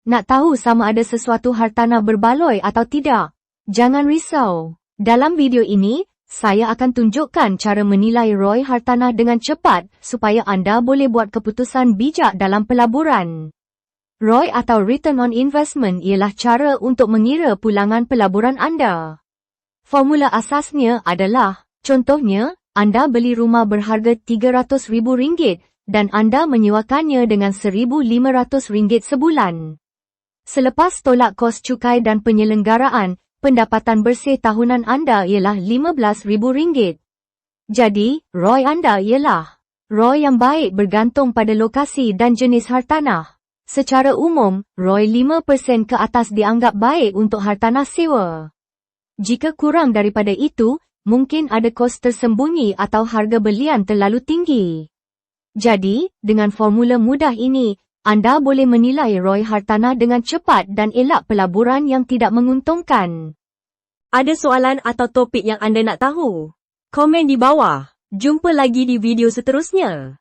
Nak tahu sama ada sesuatu hartanah berbaloi atau tidak? Jangan risau. Dalam video ini, saya akan tunjukkan cara menilai ROI hartanah dengan cepat supaya anda boleh buat keputusan bijak dalam pelaburan. ROI atau Return on Investment ialah cara untuk mengira pulangan pelaburan anda. Formula asasnya adalah, contohnya, anda beli rumah berharga RM300,000 dan anda menyewakannya dengan RM1,500 sebulan. Selepas tolak kos cukai dan penyelenggaraan, pendapatan bersih tahunan anda ialah RM15,000. Jadi, ROI anda ialah ROI yang baik bergantung pada lokasi dan jenis hartanah. Secara umum, ROI 5% ke atas dianggap baik untuk hartanah sewa. Jika kurang daripada itu, mungkin ada kos tersembunyi atau harga belian terlalu tinggi. Jadi, dengan formula mudah ini, anda boleh menilai ROI hartanah dengan cepat dan elak pelaburan yang tidak menguntungkan. Ada soalan atau topik yang anda nak tahu? Komen di bawah. Jumpa lagi di video seterusnya.